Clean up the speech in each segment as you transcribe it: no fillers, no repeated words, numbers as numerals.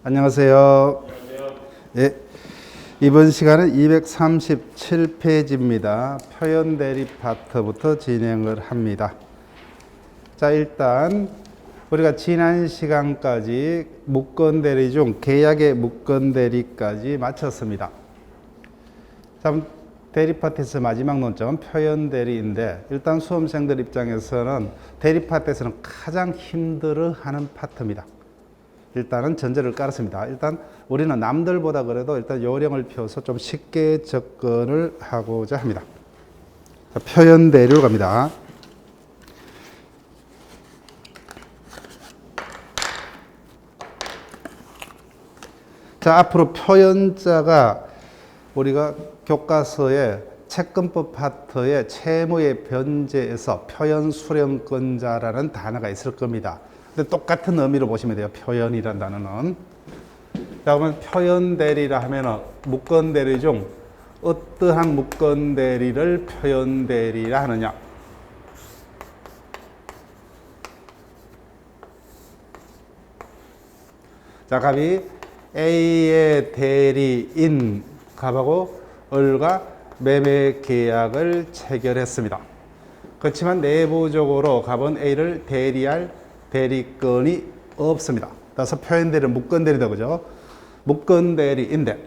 안녕하세요. 예, 이번 시간은 237페이지입니다. 표현 대리 파트부터 진행을 합니다. 자, 일단 우리가 지난 시간까지 무건 대리 중 계약의 무건 대리까지 마쳤습니다. 다음 대리 파트에서 마지막 논점은 표현 대리인데, 일단 수험생들 입장에서는 대리 파트에서는 가장 힘들어하는 파트입니다. 일단은 전제를 깔았습니다. 일단 우리는 남들보다 그래도 일단 요령을 펴서 좀 쉽게 접근을 하고자 합니다. 자, 표현 대리로 갑니다. 자, 앞으로 표현자가 우리가 교과서의 채권법 파트의 채무의 변제에서 표현 수령권자라는 단어가 있을 겁니다. 근데 똑같은 의미로 보시면 돼요. 표현이라는 단어는. 자, 그러면 표현 대리라 하면은 무건 대리 중 어떠한 무건 대리를 표현 대리라 하느냐? 자, 갑이 A의 대리인 갑하고 을과 매매 계약을 체결했습니다. 그렇지만 내부적으로 갑은 A를 대리할 대리권이 없습니다. 따라서 표현 대리는 무건 대리다, 그죠? 무건 대리인데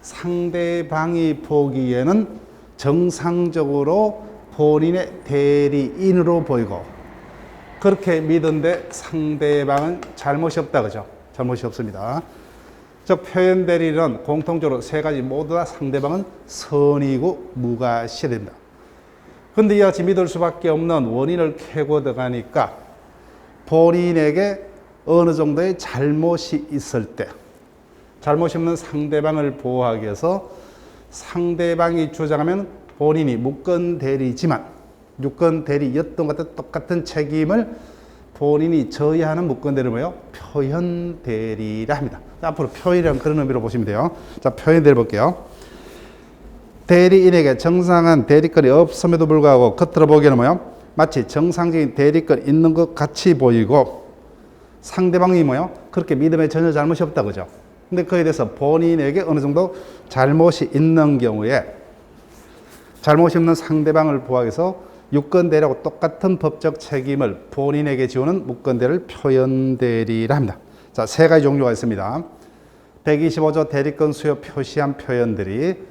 상대방이 보기에는 정상적으로 본인의 대리인으로 보이고 그렇게 믿은데 상대방은 잘못이 없다, 그죠? 잘못이 없습니다. 즉 표현 대리는 공통적으로 세 가지 모두 다 상대방은 선이고 무과시해야 됩니다. 그런데 이와 같이 믿을 수밖에 없는 원인을 캐고 들어가니까 본인에게 어느 정도의 잘못이 있을 때, 잘못이 없는 상대방을 보호하기 위해서 상대방이 주장하면 본인이 무건 대리지만 유건 대리였던 것 같은 똑같은 책임을 본인이 져야 하는 무건 대리를 뭐예요? 표현 대리라 합니다. 자, 앞으로 표현이란 그런 의미로 보시면 돼요. 자, 표현 대리 볼게요. 대리인에게 정상한 대리권이 없음에도 불구하고 겉으로 보기에는 뭐예요? 마치 정상적인 대리권 있는 것 같이 보이고 상대방이 뭐예요? 그렇게 믿음에 전혀 잘못이 없다, 그죠? 근데 그에 대해서 본인에게 어느 정도 잘못이 있는 경우에 잘못이 없는 상대방을 보호하기 위해서 유건 대리하고 똑같은 법적 책임을 본인에게 지우는 무건 대리를 표현 대리라 합니다. 자, 세 가지 종류가 있습니다. 125조 대리권 수요 표시한 표현 대리,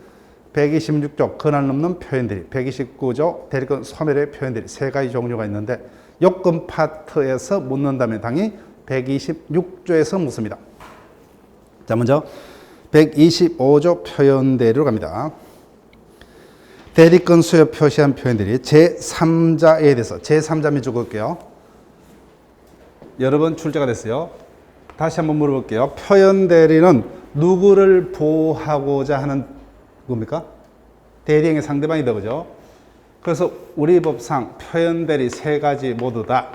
126조 권한 넘는 표현 대리, 129조 대리권 소멸의 표현 대리, 세 가지 종류가 있는데 요건 파트에서 묻는다면 당연히 126조에서 묻습니다. 자, 먼저 125조 표현 대리로 갑니다. 대리권 수요 표시한 표현 대리 제3자에 대해서 제3자면 적을게요. 여러 번 출제가 됐어요. 다시 한번 물어볼게요. 표현 대리는 누구를 보호하고자 하는 겁니까? 대리행의 상대방이다, 그죠? 그래서 우리 법상 표현 대리 세 가지 모두 다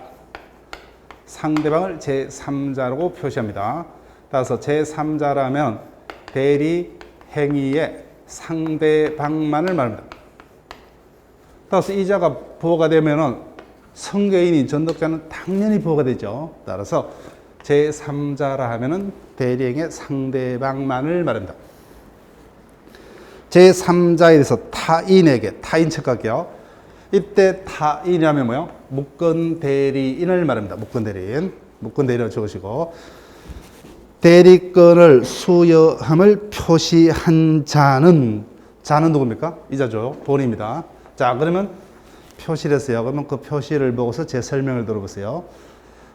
상대방을 제3자라고 표시합니다. 따라서 제3자라면 대리 행위의 상대방만을 말합니다. 따라서 이자가 보호가 되면은 성계인인 전덕자는 당연히 보호가 되죠. 따라서 제3자라 하면은 대리행의 상대방만을 말합니다. 제3자에 대해서 타인에게, 타인 척할게요. 이때 타인이라면 뭐요? 무건 대리인을 말합니다. 무건 대리인. 무건 대리인을 적으시고, 대리권을 수여함을 표시한 자는 누굽니까? 이자죠. 본인입니다. 자, 그러면 표시를 했어요. 그러면 그 표시를 보고서 제 설명을 들어보세요.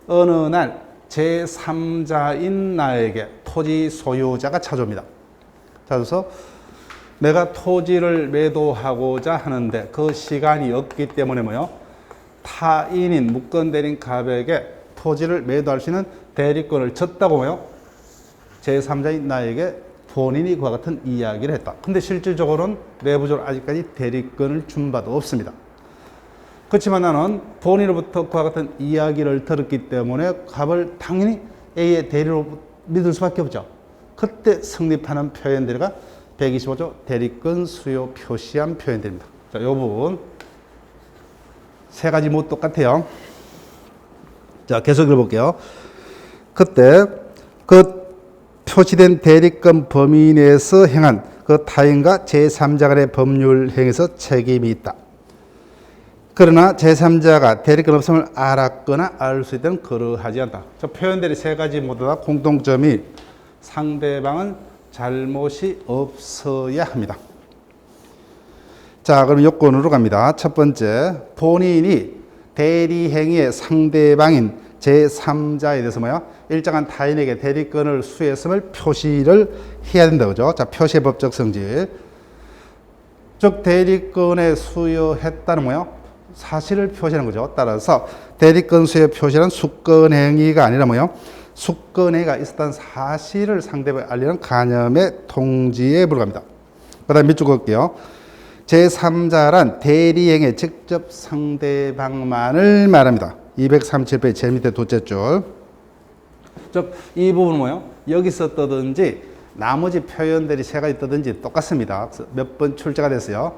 어느 날 제3자인 나에게 토지 소유자가 찾아옵니다. 찾아서 내가 토지를 매도하고자 하는데 그 시간이 없기 때문에 뭐요? 타인인 무건 대리인 갑에게 토지를 매도할 수 있는 대리권을 줬다고 뭐요? 제3자인 나에게 본인이 그와 같은 이야기를 했다. 근데 실질적으로는 내부적으로 아직까지 대리권을 준 바도 없습니다. 그렇지만 나는 본인으로부터 그와 같은 이야기를 들었기 때문에 갑을 당연히 A의 대리로 믿을 수밖에 없죠. 그때 성립하는 표현 대리가 125조 대리권 수요 표시한 표현 대리입니다. 자, 이 부분 세 가지 뭐 똑같아요. 자, 계속 읽어볼게요. 그때 그 표시된 대리권 범위 내에서 행한 그 타인과 제3자 간의 법률 행위에서 책임이 있다. 그러나 제3자가 대리권 없음을 알았거나 알 수 있다면 그러하지 않다. 저 표현들이 세 가지 모두 다 공통점이 상대방은 잘못이 없어야 합니다. 자, 그럼 요건으로 갑니다. 첫 번째, 본인이 대리행위의 상대방인 제3자에 대해서 뭐야? 일정한 타인에게 대리권을 수여했음을 표시를 해야 된다. 그죠? 자, 표시의 법적 성질. 즉, 대리권에 수여했다는 뭐야? 사실을 표시하는 거죠. 따라서 대리권 수여 표시는 수권행위가 아니라 뭐야? 수권행위가 있었다는 사실을 상대방에 알리는 간염의 통지에 불과합니다. 그 다음 밑줄 그을게요. 제3자란 대리행위의 직접 상대방만을 말합니다. 237페이지 제일 밑에 둘째 줄. 즉, 이 부분은 뭐예요? 여기서 뜨든지 나머지 표현들이 세 가지 뜨든지 똑같습니다. 몇 번 출제가 됐어요.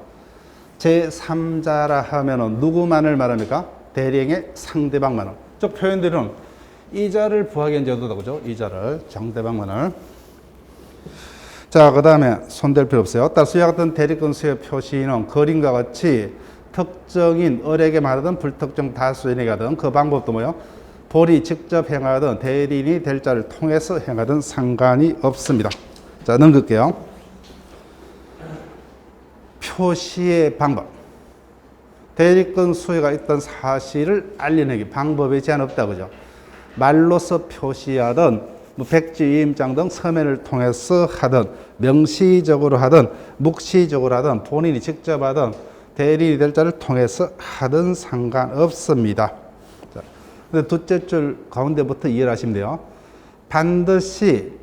제3자라 하면은 누구만을 말합니까? 대리행위의 상대방만을. 즉, 표현들은 이자를 부하게 연재해도 그죠? 이자를, 상대방만을. 자, 그 다음에 손댈 필요 없어요. 따라서 이와 같은 대리권 수여 표시는 그림과 같이 특정인 을에게 말하든 불특정 다수인에게 하든 그 방법도 뭐예요? 본이 직접 행하든 대리인이 될 자를 통해서 행하든 상관이 없습니다. 자, 넘길게요. 표시의 방법. 대리권 수여가 있던 사실을 알리는 방법에 제한 없다. 그죠? 말로서 표시하든 뭐 백지, 위임장 등 서면을 통해서 하든 명시적으로 하든 묵시적으로 하든 본인이 직접 하든 대리인이 될 자를 통해서 하든 상관없습니다. 자, 근데 둘째 줄 가운데부터 이해를 하시면 돼요. 반드시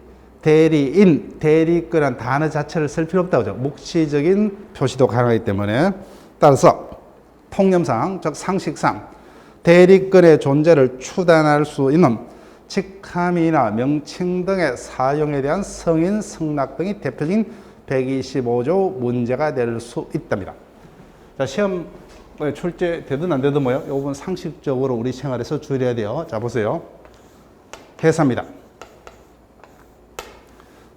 대리인, 대리권이라는 단어 자체를 쓸 필요 없다고 하죠. 묵시적인 표시도 가능하기 때문에. 따라서 통념상, 즉 상식상 대리권의 존재를 추단할 수 있는 직함이나 명칭 등의 사용에 대한 성인, 성락 등이 대표적인 125조 문제가 될 수 있답니다. 자, 시험 출제되든 안 되든 뭐예요? 이 부분 상식적으로 우리 생활에서 주의해야 돼요. 자, 보세요. 회사입니다.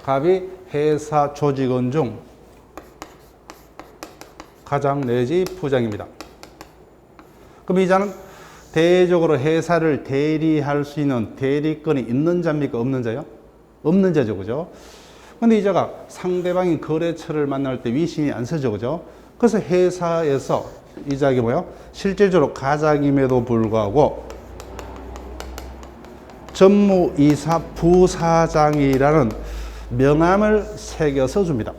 갑이 회사 조직원 중 가장 내지 부장입니다. 그럼 이 자는 대외적으로 회사를 대리할 수 있는 대리권이 있는 자입니까? 없는 자요? 없는 자죠. 그죠? 근데 이 자가 상대방인 거래처를 만날 때 위신이 안 서죠. 그죠? 그래서 회사에서 이 자에게 뭐요? 실질적으로 가장임에도 불구하고 전무이사 부사장이라는 명함을 새겨서 줍니다.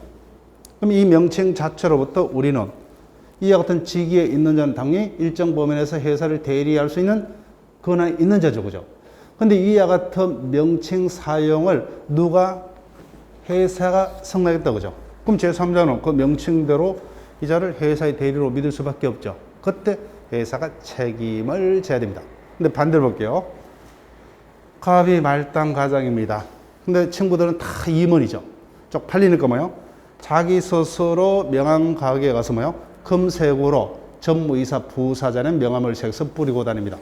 그럼 이 명칭 자체로부터 우리는 이와 같은 직위에 있는 자는 당연히 일정 범위에서 회사를 대리할 수 있는 권한이 있는 자죠. 그죠? 근데 이와 같은 명칭 사용을 누가 회사가 성립했다. 그죠? 그럼 제3자는 그 명칭대로 이 자를 회사의 대리로 믿을 수밖에 없죠. 그때 회사가 책임을 져야 됩니다. 근데 반대로 볼게요. 갑이 말단 가장입니다. 근데 친구들은 다 임원이죠. 쪽팔리니까 뭐요? 자기 스스로 명함 가게에 가서 뭐요? 금색으로 전무이사 부사장의 명함을 새겨서 뿌리고 다닙니다.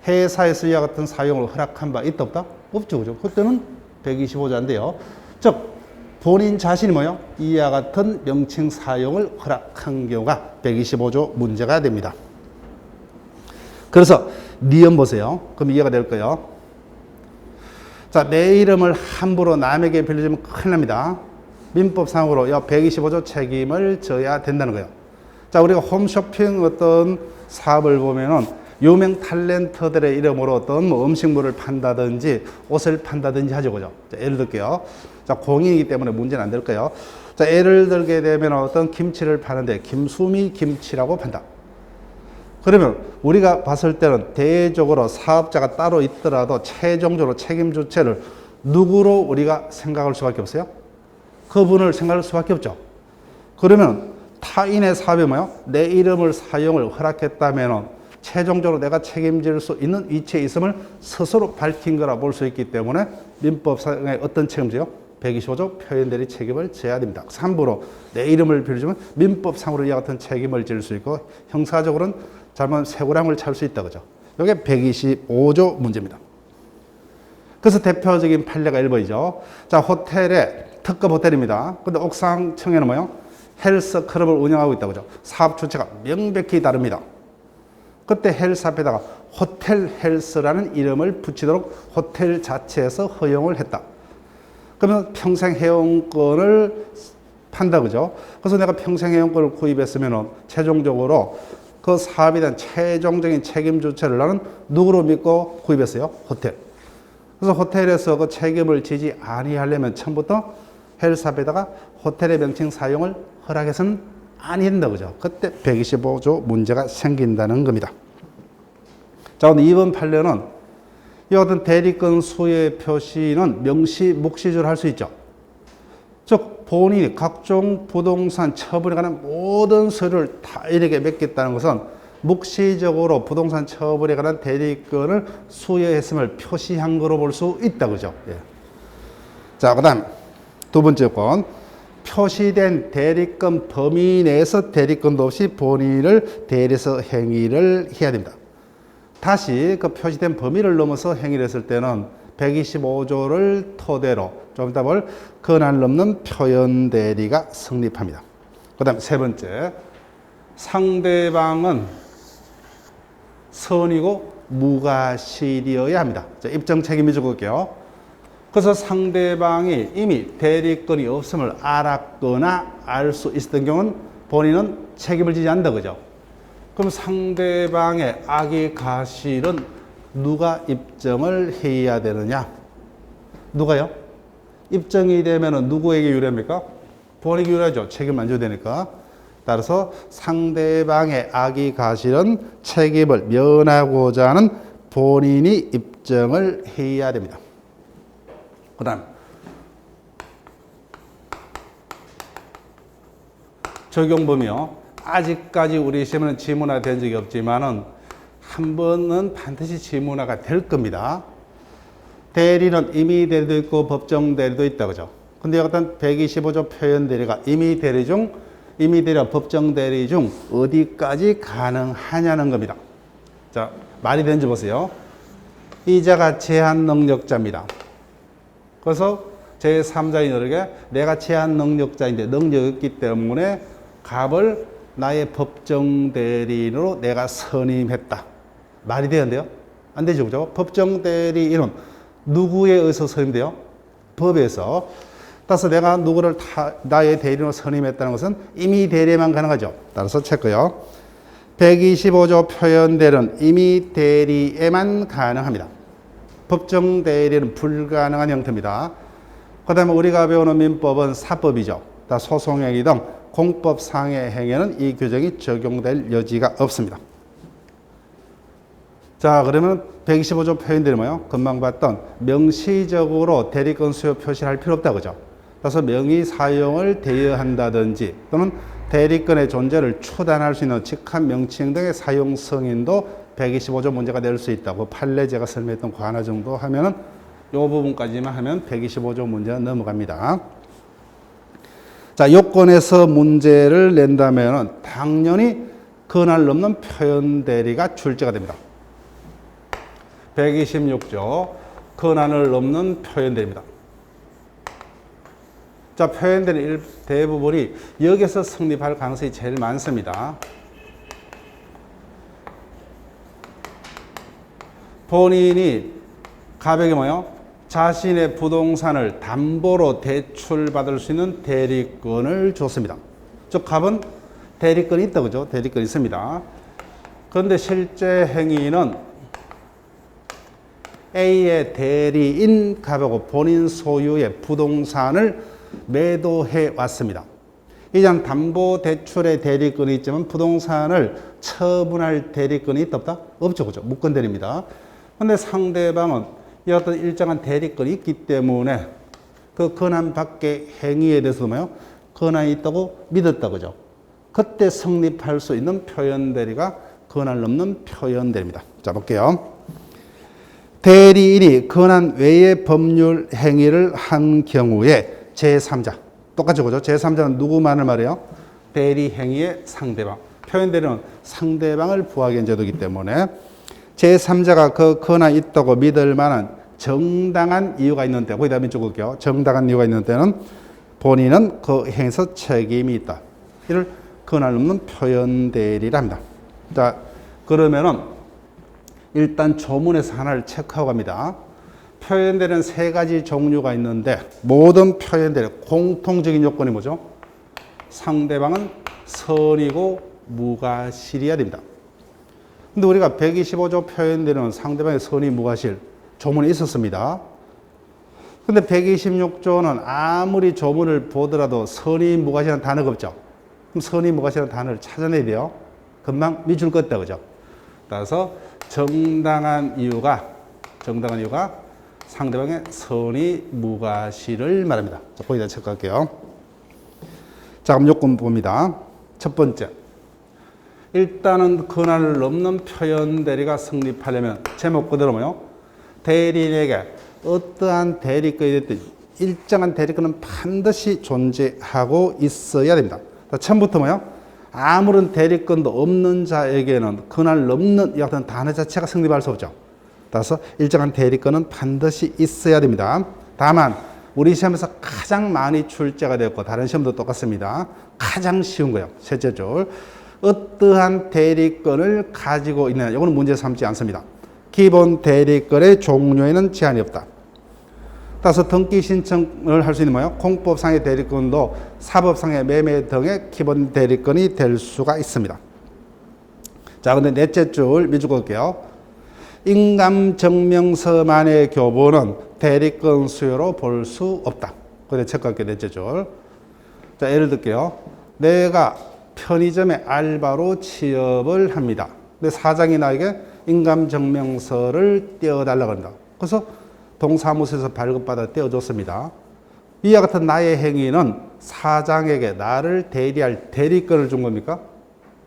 회사에서 이와 같은 사용을 허락한 바 있다 없다? 없죠. 그죠? 그때는 125자인데요. 즉 본인 자신이 뭐요? 이와 같은 명칭 사용을 허락한 경우가 125조 문제가 됩니다. 그래서 니은 보세요. 그럼 이해가 될 거예요. 자, 내 이름을 함부로 남에게 빌려주면 큰일 납니다. 민법상으로 125조 책임을 져야 된다는 거예요. 자, 우리가 홈쇼핑 어떤 사업을 보면은 유명 탤런트들의 이름으로 어떤 뭐 음식물을 판다든지 옷을 판다든지 하죠. 그죠? 자, 예를 들게요. 자, 공인이기 때문에 문제는 안 될 거예요. 자, 예를 들게 되면 어떤 김치를 파는데 김수미 김치라고 판다. 그러면 우리가 봤을 때는 대외적으로 사업자가 따로 있더라도 최종적으로 책임 주체를 누구로 우리가 생각할 수밖에 없어요? 그분을 생각할 수밖에 없죠. 그러면 타인의 사업에 뭐요? 내 이름을 사용을 허락했다면 최종적으로 내가 책임질 수 있는 위치에 있음을 스스로 밝힌 거라 볼 수 있기 때문에 민법상의 어떤 책임져요? 125조 표현대리 책임을 져야 됩니다. 3부로 내 이름을 빌려주면 민법상으로 이와 같은 책임을 질 수 있고 형사적으로는 잘못 세고량을 찰 수 있다. 그죠? 이게 125조 문제입니다. 그래서 대표적인 판례가 1번이죠. 자, 호텔에 특급 호텔입니다. 근데 옥상층에는 뭐요? 헬스 클럽을 운영하고 있다고 그죠. 사업 주체가 명백히 다릅니다. 그때 헬스 앞에다가 호텔 헬스라는 이름을 붙이도록 호텔 자체에서 허용을 했다. 그러면 평생 회원권을 판다 그죠. 그래서 내가 평생 회원권을 구입했으면 최종적으로 그 사업에 대한 최종적인 책임 주체를 나는 누구로 믿고 구입했어요? 호텔. 그래서 호텔에서 그 책임을 지지 아니하려면 처음부터 헬스 앞에다가 호텔의 명칭 사용을 허락해서는 아닌다 그죠. 그때 125조 문제가 생긴다는 겁니다. 자, 오늘 2번 판례는 이 어떤 대리권 수의 표시는 명시, 묵시적으로 할 수 있죠. 즉 본인이 각종 부동산 처분에 관한 모든 서류를 타인에게 맡겼다는 것은 묵시적으로 부동산 처분에 관한 대리권을 수여했음을 표시한 거로 볼 수 있다 그죠. 예. 자, 그 다음 두 번째 건 표시된 대리권 범위 내에서 대리권도 없이 본인을 대리해서 행위를 해야 됩니다. 다시 그 표시된 범위를 넘어서 행위를 했을 때는 125조를 토대로 좀 이따 볼 권한을 넘는 표현 대리가 성립합니다. 그 다음 세 번째, 상대방은 선이고 무과실이어야 합니다. 자, 입증 책임이 적을게요. 그래서 상대방이 이미 대리권이 없음을 알았거나 알 수 있었던 경우는 본인은 책임을 지지 않는다 그죠. 그럼 상대방의 악의 과실은 누가 입증을 해야 되느냐? 누가요? 입증이 되면 누구에게 유리합니까? 본인에게 유리하죠. 책임 안 져야 되니까. 따라서 상대방의 악의 과실은 책임을 면하고자 하는 본인이 입증을 해야 됩니다. 그 다음 적용범위요. 아직까지 우리 시험에는 지문화 된 적이 없지만은 한 번은 반드시 지문화가 될 겁니다. 대리는 임의 대리도 있고 법정 대리도 있다 그죠. 근데 어떤 125조 표현 대리가 임의 대리 중 임의 대리와 법정 대리 중 어디까지 가능하냐는 겁니다. 자, 말이 되는지 보세요. 이자가 제한 능력자입니다. 그래서 제3자인 너에게 내가 제한 능력자인데 능력이 없기 때문에 값을 나의 법정 대리인으로 내가 선임했다. 말이 되는데요? 안 되죠, 그죠? 법정 대리인은 누구에 의해서 선임돼요? 법에서. 따라서 내가 누구를 나의 대리인으로 선임했다는 것은 임의 대리에만 가능하죠. 따라서 체크요. 125조 표현 대리는 임의 대리에만 가능합니다. 법정 대리는 불가능한 형태입니다. 그 다음에 우리가 배우는 민법은 사법이죠. 다 소송행위 등 공법상의 행위에는 이 규정이 적용될 여지가 없습니다. 자, 그러면 125조 표현들이 뭐예요? 금방 봤던 명시적으로 대리권 수요 표시를 할 필요 없다 그죠? 따라서 명의 사용을 대여한다든지 또는 대리권의 존재를 추단할 수 있는 직한 명칭 등의 사용 승인도 125조 문제가 될 수 있다고 판례 제가 설명했던 관화 정도 하면은 이 부분까지만 하면 125조 문제가 넘어갑니다. 자, 요건에서 문제를 낸다면 당연히 권한을 넘는 표현 대리가 출제가 됩니다. 126조 권한을 넘는 표현 대리입니다. 자, 표현 대리 대부분이 여기서 성립할 가능성이 제일 많습니다. 본인이 가백이 뭐요? 자신의 부동산을 담보로 대출받을 수 있는 대리권을 줬습니다. 즉 갑은 대리권이 있다 그죠? 대리권이 있습니다. 그런데 실제 행위는 A의 대리인 갑하고 본인 소유의 부동산을 매도해 왔습니다. 이전 담보 대출의 대리권이 있지만 부동산을 처분할 대리권이 있다 없다? 없죠 그죠? 무권 대리입니다. 그런데 상대방은 이 어떤 일정한 대리권이 있기 때문에 그 권한 밖의 행위에 대해서 뭐요? 권한이 있다고 믿었다 그죠? 그때 성립할 수 있는 표현 대리가 권한을 넘는 표현 대리입니다. 자, 볼게요. 대리인이 권한 외의 법률 행위를 한 경우에 제3자 똑같죠 그죠? 제3자는 누구만을 말해요? 대리 행위의 상대방. 표현 대리는 상대방을 부하게 한 제도이기 때문에 제3자가 그 권한이 있다고 믿을 만한 정당한 이유가 있는 때, 거기다 밑줄 그을게요. 정당한 이유가 있는 때는 본인은 그 행위에서 책임이 있다. 이를 권한 없는 표현대리라 합니다. 자, 그러면은 일단 조문에서 하나를 체크하고 갑니다. 표현대리는 세 가지 종류가 있는데 모든 표현대리 공통적인 요건이 뭐죠? 상대방은 선이고 무과실이어야 됩니다. 근데 우리가 125조 표현대리는 상대방의 선이 무과실 조문이 있었습니다. 근데 126조는 아무리 조문을 보더라도 선이 무과실한 단어가 없죠. 그럼 선이 무과실한 단어를 찾아내야 돼요. 금방 밑줄 껐다, 그죠? 따라서 정당한 이유가 상대방의 선이 무과실을 말합니다. 자, 거기다 체크할게요. 자, 그럼 요건 봅니다. 첫 번째. 일단은 권한을 넘는 표현 대리가 성립하려면 제목 그대로 뭐요? 대리인에게 어떠한 대리권이 됐든 일정한 대리권은 반드시 존재하고 있어야 됩니다. 처음부터 뭐요? 아무런 대리권도 없는 자에게는 권한을 넘는 이 같은 단어 자체가 성립할 수 없죠. 따라서 일정한 대리권은 반드시 있어야 됩니다. 다만 우리 시험에서 가장 많이 출제가 되었고 다른 시험도 똑같습니다. 가장 쉬운 거예요. 셋째 줄. 어떠한 대리권을 가지고 있느냐. 이거는 문제 삼지 않습니다. 기본 대리권의 종류에는 제한이 없다. 따라서 등기 신청을 할 수 있는 뭐예요? 공법상의 대리권도 사법상의 매매 등의 기본 대리권이 될 수가 있습니다. 자, 근데 넷째 줄 밑줄 그을게요. 인감증명서만의 교부는 대리권 수요로 볼 수 없다. 그래 체크할게요. 넷째 줄. 자, 예를 들게요. 내가 편의점에 알바로 취업을 합니다. 근데 사장이 나에게 인감증명서를 떼어달라고 합니다. 그래서 동사무소에서 발급받아 떼어줬습니다. 이와 같은 나의 행위는 사장에게 나를 대리할 대리권을 준 겁니까?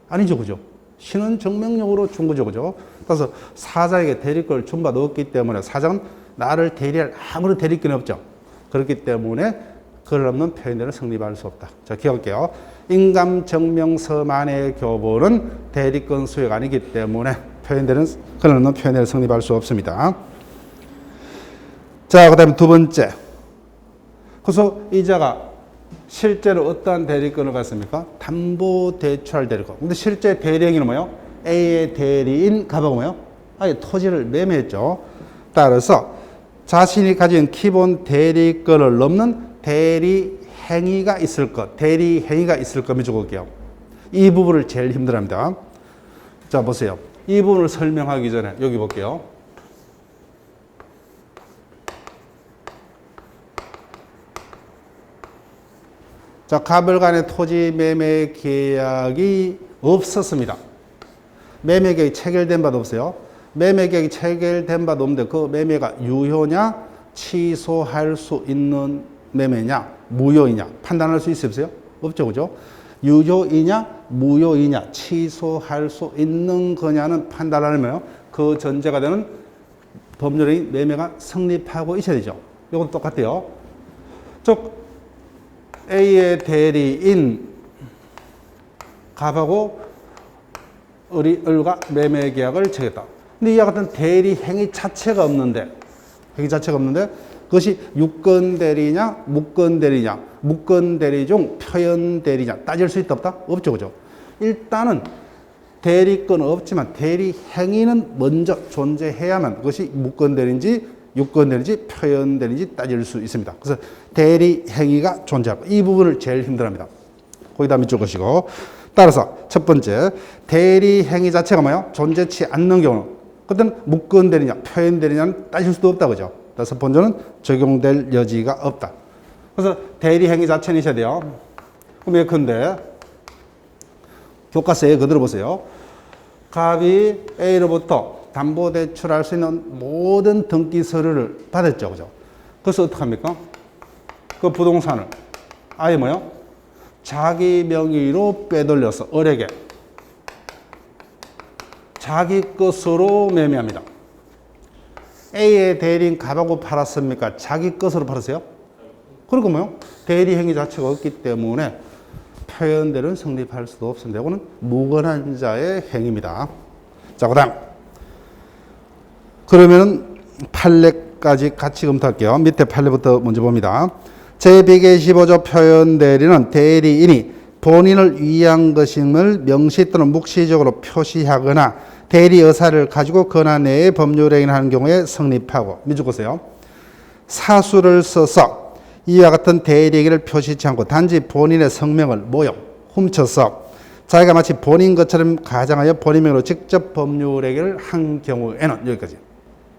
아니죠, 그죠? 신원 증명용으로 준 거죠, 그죠? 그래서 사장에게 대리권을 준 바 없기 때문에 사장은 나를 대리할 아무런 대리권이 없죠. 그렇기 때문에 그걸 없는 표현대리는 성립할 수 없다. 자, 기억할게요. 인감증명서만의 교부는 대리권 수요가 아니기 때문에 표현대리는 그걸 없는 표현대리는 성립할 수 없습니다. 자, 그 다음에 두 번째. 그래서 이자가 실제로 어떠한 대리권을 갖습니까? 담보대출할 대리권. 근데 실제 대리행위는 뭐예요? A의 대리인 갑하고 뭐예요? 아예 토지를 매매했죠. 따라서 자신이 가진 기본 대리권을 넘는 대리행위가 있을 것, 대리행위가 있을 것 밑줄 그을게요. 이 부분을 제일 힘들어합니다. 자, 보세요. 이 부분을 설명하기 전에 여기 볼게요. 자, 갑을 간의 토지 매매 계약이 없었습니다. 매매 계약이 체결된 바도 없어요. 매매 계약이 체결된 바도 없는데 그 매매가 유효냐, 취소할 수 있는 매매냐, 무효이냐 판단할 수 있어요, 없어요? 없죠, 그죠? 유효이냐, 무효이냐, 취소할 수 있는 거냐는 판단하려면 그 전제가 되는 법률의 매매가 성립하고 있어야 되죠. 이건 똑같아요. 즉 A의 대리인 갑하고 을과 매매 계약을 체결했다. 근데 이와 같은 대리 행위 자체가 없는데, 그것이 유권 대리냐, 무권 대리냐, 무권 대리 중 표현 대리냐 따질 수 있다 없다? 없죠, 그죠? 일단은 대리권 없지만 대리 행위는 먼저 존재해야만 그것이 무권 대리인지 유권 대리인지 표현 대리인지 따질 수 있습니다. 그래서 대리 행위가 존재하고 이 부분을 제일 힘들어합니다. 거기다 밑줄 것이고 따라서 첫 번째 대리 행위 자체가 뭐예요? 존재치 않는 경우는 그때는 무권 대리냐 표현 대리냐는 따질 수도 없다, 그죠? 따라서 본전은 적용될 여지가 없다. 그래서 대리 행위 자체는 있어야 돼요. 그럼 예컨대 교과서에 그대로 보세요. 갑이 A로부터 담보대출할 수 있는 모든 등기 서류를 받았죠, 그죠? 그래서 어떡합니까? 그 부동산을 아예 뭐요? 자기 명의로 빼돌려서 을에게 자기 것으로 매매합니다. A의 대리인 갑하고 팔았습니까? 자기 것으로 팔았어요? 그리고 뭐요? 대리 행위 자체가 없기 때문에 표현대리는 성립할 수도 없습니다. 이거는 무권한 자의 행위입니다. 자, 그 다음. 그러면은 판례 부분까지 같이 검토할게요. 밑에 판례부터 먼저 봅니다. 제125조 표현 대리는 대리인이 본인을 위한 것임을 명시 또는 묵시적으로 표시하거나 대리 의사를 가지고 권한 내에 법률행위를 하는 경우에 성립하고, 밑줄 보세요. 사수를 써서 이와 같은 대리 얘기를 표시치 않고 단지 본인의 성명을 훔쳐서 자기가 마치 본인 것처럼 가장하여 본인 명으로 직접 법률행위를 한 경우에는, 여기까지.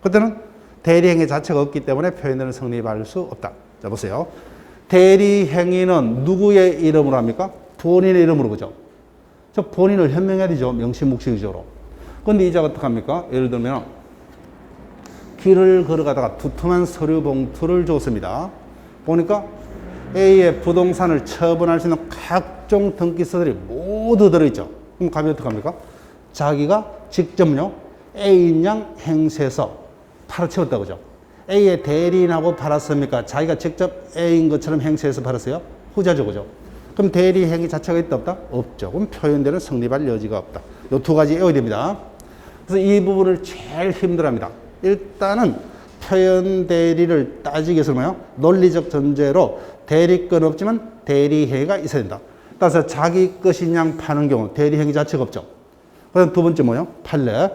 그때는 대리행위 자체가 없기 때문에 표현되는 성립할 수 없다. 자, 보세요. 대리행위는 누구의 이름으로 합니까? 본인의 이름으로, 그죠? 즉 본인을 현명해야 되죠. 명시묵시적으로. 그런데 이자가 어떻게 합니까? 예를 들면 길을 걸어가다가 두툼한 서류 봉투를 줬습니다. 보니까 A의 부동산을 처분할 수 있는 각종 등기서들이 모두 들어있죠. 그럼 갑이 어떻게 합니까? 자기가 직접요 A인 양 행세해서 팔아치웠다, 그죠? A의 대리인하고 팔았습니까? 자기가 직접 A인 것처럼 행세해서 팔았어요? 후자죠, 그죠? 그럼 대리 행위 자체가 있다, 없다? 없죠. 그럼 표현대로 성립할 여지가 없다. 요 두 가지 외워야 됩니다. 그래서 이 부분을 제일 힘들어합니다. 일단은 표현 대리를 따지기 위해서 뭐예요? 논리적 전제로 대리권 없지만 대리 행위가 있어야 된다. 따라서 자기 것인 양 파는 경우 대리 행위 자체가 없죠. 그다음 두 번째 뭐예요? 판례.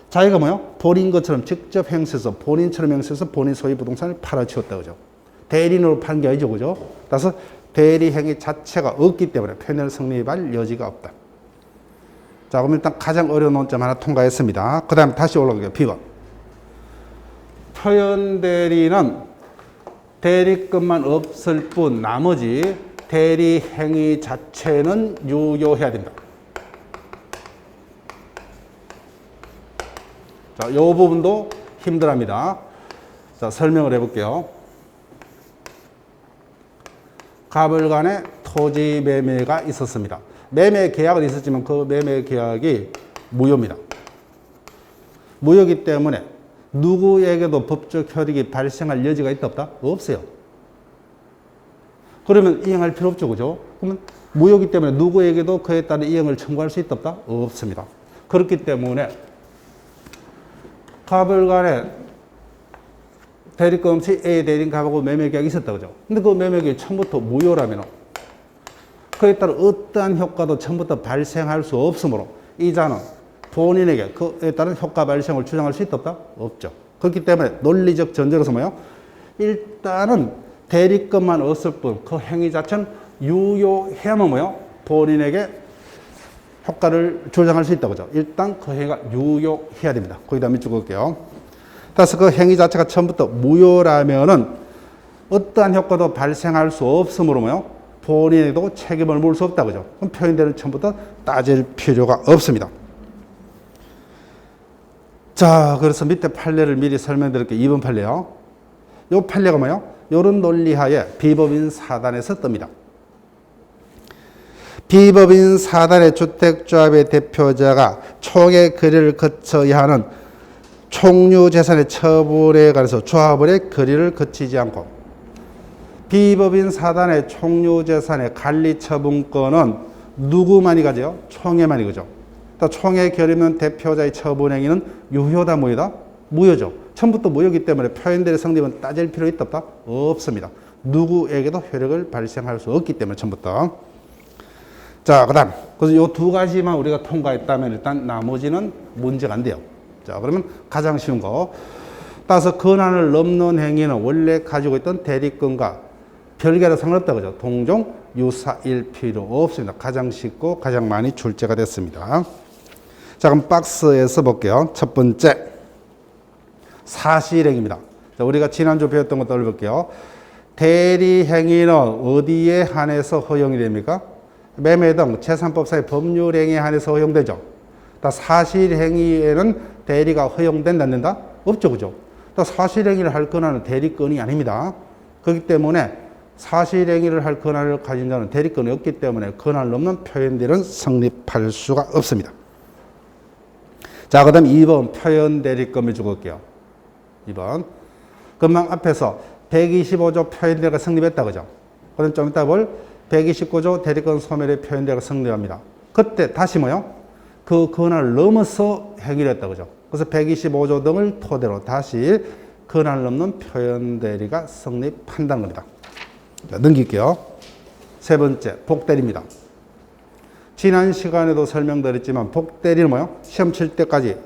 자기가 뭐예요? 본인 것처럼 직접 행세해서 본인처럼 행세해서 본인 소유 부동산을 팔아치웠다, 그죠? 대리인으로 파는 게 아니죠, 그죠? 따라서 대리 행위 자체가 없기 때문에 표현을 성립할 여지가 없다. 자, 그럼 일단 가장 어려운 논점 하나 통과했습니다. 그 다음에 다시 올라갈게요. B번. 표현 대리는 대리권만 없을 뿐 나머지 대리 행위 자체는 유효해야 된다. 자, 이 부분도 힘들합니다. 자, 설명을 해볼게요. 갑을 간에 토지 매매가 있었습니다. 매매 계약은 있었지만 그 매매 계약이 무효입니다. 무효이기 때문에 누구에게도 법적 효력이 발생할 여지가 있다, 없다? 없어요. 그러면 이행할 필요 없죠, 그죠? 그러면 무효이기 때문에 누구에게도 그에 따른 이행을 청구할 수 있다, 없다? 없습니다. 그렇기 때문에 갑을 간에 대리권 없이 A 대리인 갑하고 매매 계약이 있었다, 그죠? 근데 그 매매 계약이 처음부터 무효라면 그에 따른 어떠한 효과도 처음부터 발생할 수 없으므로 이자는 본인에게 그에 따른 효과 발생을 주장할 수 있다, 없다? 없죠. 그렇기 때문에 논리적 전제로서 뭐예요? 일단은 대리권만 없을 뿐 그 행위 자체는 유효해야만 뭐예요? 본인에게 효과를 주장할 수 있다, 그죠? 일단 그 행위가 유효해야 됩니다. 거기다 밑줄 그을게요. 따라서 그 행위 자체가 처음부터 무효라면은 어떠한 효과도 발생할 수 없으므로 뭐예요? 본인에도 책임을 물을 수 없다, 그죠? 그럼 표현되는 처음부터 따질 필요가 없습니다. 자, 그래서 밑에 판례를 미리 설명드릴게요. 2번 판례요. 요 판례가 뭐예요? 요런 논리하에 비법인 사단에서 뜹니다. 비법인 사단의 주택조합의 대표자가 총회 거래를 거쳐야 하는 총유재산의 처분에 관해서 조합원의 거래를 거치지 않고 비법인 사단의 총유재산의 관리처분권은 누구만이 가져요? 총회만이, 그죠? 총회 결의면 대표자의 처분행위는 유효다, 무효다? 무효죠. 처음부터 무효이기 때문에 표현대리 성립은 따질 필요 있다, 없다? 없습니다. 누구에게도 효력을 발생할 수 없기 때문에 처음부터. 자, 그 다음. 그래서 이 두 가지만 우리가 통과했다면 일단 나머지는 문제가 안 돼요. 자, 그러면 가장 쉬운 거. 따라서 권한을 넘는 행위는 원래 가지고 있던 대리권과 별개로 상관없다, 그죠? 동종 유사일 필요 없습니다. 가장 쉽고 가장 많이 출제가 됐습니다. 자, 그럼 박스에서 볼게요. 첫 번째. 사실행위입니다. 자, 우리가 지난주 배웠던 거 떠올려볼게요. 대리행위는 어디에 한해서 허용이 됩니까? 매매 등 재산법상의 법률행위에 한해서 허용되죠. 사실행위에는 대리가 허용된다, 안 된다? 없죠, 그죠? 사실행위를 할 권한은 대리권이 아닙니다. 그렇기 때문에 사실행위를 할 권한을 가진 자는 대리권이 없기 때문에 권한을 넘는 표현대리는 성립할 수가 없습니다. 자, 그 다음 2번 표현대리권을 적을게요. 2번. 금방 앞에서 125조 표현대리가 성립했다, 그죠? 그럼 좀 이따 볼 129조 대리권 소멸의 표현대리가 성립합니다. 그때 다시 뭐요? 그 권한을 넘어서 행위를 했다, 그죠? 그래서 125조 등을 토대로 다시 근한을 넘는 표현 대리가 성립한다는 겁니다. 자, 넘길게요. 세 번째, 복대리입니다. 지난 시간에도 설명드렸지만 복대리는 뭐예요? 시험 칠 때까지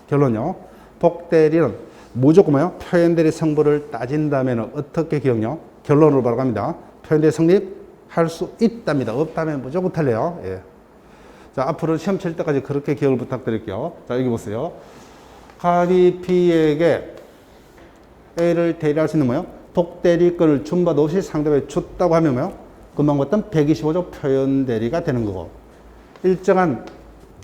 결론요. 복대리는 무조건 뭐예요? 표현대리 성분을 따진다면 어떻게 기억요? 결론으로 바로 갑니다. 표현대리 성립할 수 있답니다. 없다면 무조건 틀려요. 예. 자, 앞으로 시험 칠 때까지 그렇게 기억을 부탁드릴게요. 자, 여기 보세요. 갑이 B에게 A를 대리할 수 있는 뭐예요? 복대리권을 준 바도 없이 상대방이 줬다고 하면 뭐예요? 금방 봤던 125조 표현대리가 되는 거고, 일정한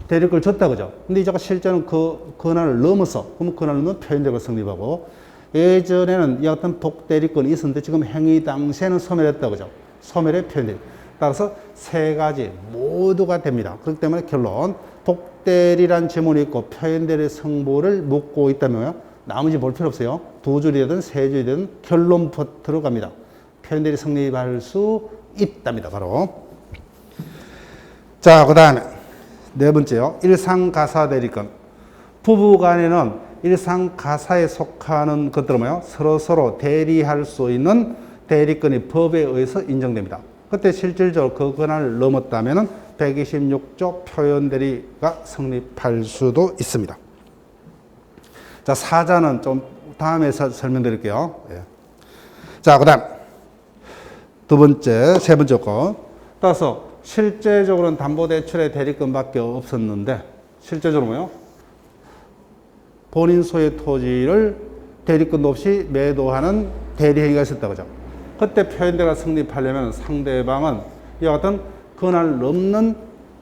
대리권을 줬다 그죠? 근데 이자가 실제는 그 권한을 넘어서, 그러면 권한을 넘어 표현대리가 성립하고, 예전에는 이와 같은 복대리권이 있었는데 지금 행위 당시에는 소멸했다 그죠? 소멸의 표현대리. 따라서 세 가지 모두가 됩니다. 그렇기 때문에 결론, 복대리란 지문이 있고 표현대리 성보를 묻고 있다면 나머지 볼 필요 없어요. 두 줄이든 세 줄이든 결론부터 들어갑니다. 표현대리 성립할 수 있답니다. 바로. 자, 그 다음에 네 번째요. 일상가사대리권. 부부간에는 일상가사에 속하는 것들은 뭐예요? 서로 대리할 수 있는 대리권이 법에 의해서 인정됩니다. 그때 실질적으로 그 권한을 넘었다면 126조 표현대리가 성립할 수도 있습니다. 자, 사자는 좀 다음에 설명드릴게요. 예. 자, 그 다음 두 번째, 세 번째 거. 따라서 실제적으로는 담보대출의 대리권밖에 없었는데 실제적으로 뭐요? 본인 소유의 토지를 대리권도 없이 매도하는 대리행위가 있었다 그죠? 그때 표현대리가 성립하려면 상대방은 이와 같은 권한을 넘는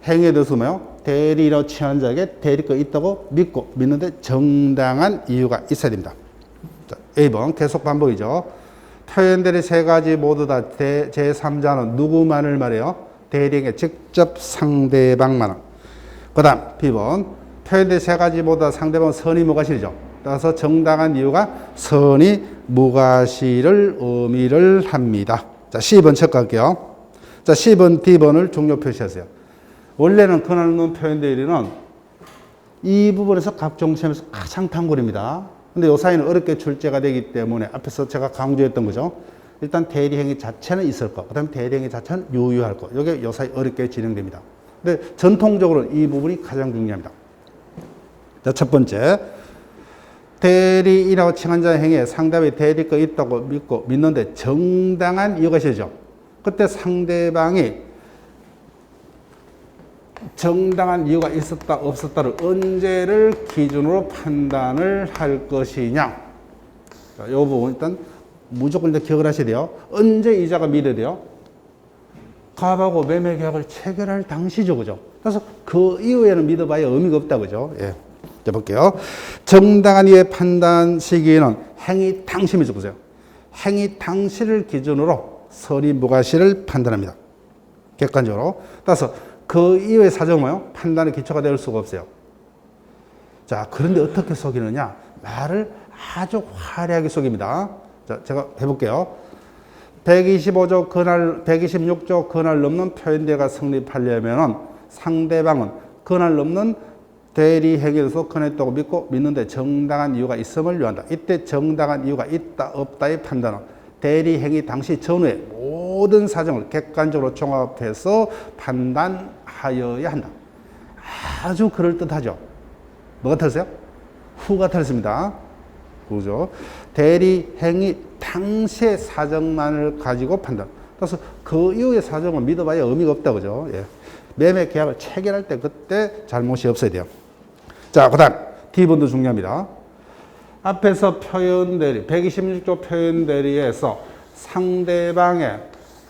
행위에 대해서 뭐요? 대리로 취한 자에게 대리권이 있다고 믿는데 정당한 이유가 있어야 됩니다. 자, A번 계속 반복이죠. 표현대리 세 가지 모두 다 제3자는 누구만을 말해요? 대리에게 직접 상대방만을. 그 다음 B번 표현대리 세 가지 모두 다 상대방은 선의 무과실이죠. 따라서 정당한 이유가 선의 무과실을 의미를 합니다. 자, C번 체크할게요. 자, C번, D번을 종료 표시하세요. 원래는 권한을 넘는 표현대리는 이 부분에서 각종 시험에서 가장 단골입니다. 근데 요 사이는 어렵게 출제가 되기 때문에 앞에서 제가 강조했던 거죠. 일단 대리행위 자체는 있을 거, 그 다음에 대리행위 자체는 유효할 거. 이게 요 사이 어렵게 진행됩니다. 근데 전통적으로 이 부분이 가장 중요합니다. 자, 첫 번째. 대리인하고 칭한 자의 행위에 상대방이 대리권이 있다고 믿는데 정당한 이유가 있어야죠. 그때 상대방이 정당한 이유가 있었다 없었다를 언제를 기준으로 판단을 할 것이냐. 자, 이 부분 일단 무조건 기억을 하셔야 돼요. 언제 이자가 미래야 돼요? 갑하고 매매 계약을 체결할 당시죠, 그죠? 그래서 그 이후에는 믿어봐야 의미가 없다, 그죠? 예. 자, 볼게요. 정당한 이유의 판단 시기에는 행위 당시입니다. 보세요. 행위 당시를 기준으로 선의 무과실을 판단합니다. 객관적으로. 따라서 그 이후의 사정은 뭐예요? 판단의 기초가 될 수가 없어요. 자, 그런데 어떻게 속이느냐? 말을 아주 화려하게 속입니다. 자, 제가 해볼게요. 126조 권한을 넘는 표현대리가 성립하려면 상대방은 권한을 넘는 대리 행위에서 권했다고 믿는데 정당한 이유가 있음을 요한다. 이때 정당한 이유가 있다 없다의 판단은 대리 행위 당시 전후의 모든 사정을 객관적으로 종합해서 판단하여야 한다. 아주 그럴듯하죠. 뭐가 틀렸어요? 후가 틀렸습니다. 그죠? 대리 행위 당시의 사정만을 가지고 판단. 그래서 그 이후의 사정은 믿어봐야 의미가 없다. 그죠? 예. 매매 계약을 체결할 때 그때 잘못이 없어야 돼요. 자, 그 다음 D번도 중요합니다. 앞에서 표현대리, 126조 표현대리에서 상대방의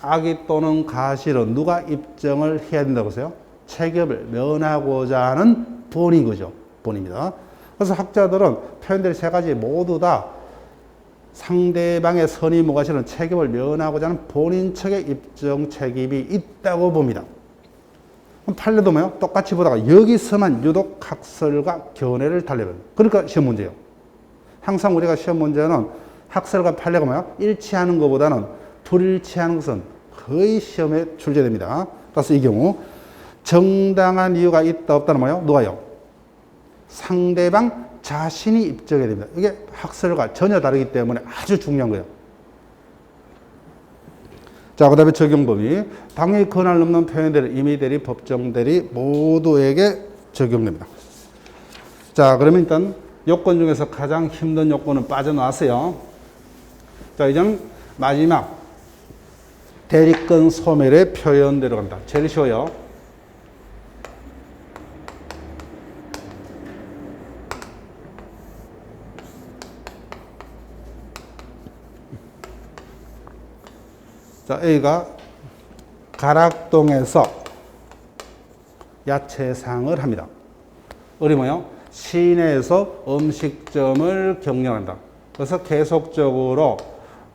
악의 또는 가실은 누가 입증을 해야 된다고 하세요? 책임을 면하고자 하는 본인 거죠. 본입니다. 그래서 학자들은 표현대리 세 가지 모두 다 상대방의 선의 무과실은 책임을 면하고자 하는 본인 측의 입증 책임이 있다고 봅니다. 판례도 뭐요? 똑같이 보다가 여기서만 유독 학설과 견해를 달래버려요. 그러니까 시험 문제예요. 항상 우리가 시험 문제는 학설과 판례가 뭐야? 일치하는 것보다는 불일치하는 것은 거의 시험에 출제됩니다. 그래서 이 경우 정당한 이유가 있다 없다는 뭐예요? 누가요? 상대방 자신이 입증해야 됩니다. 이게 학설과 전혀 다르기 때문에 아주 중요한 거예요. 자, 그 다음에 적용 범위. 당연히 권한을 넘는 표현대리, 임의대리, 법정대리 모두에게 적용됩니다. 자, 그러면 일단 요건 중에서 가장 힘든 요건은 빠져나왔어요. 자, 이제는 마지막 대리권 소멸의 표현대로 갑니다. 제일 쉬워요. 자, A가 가락동에서 야채상을 합니다. 어림어요? 시내에서 음식점을 경영한다. 그래서 계속적으로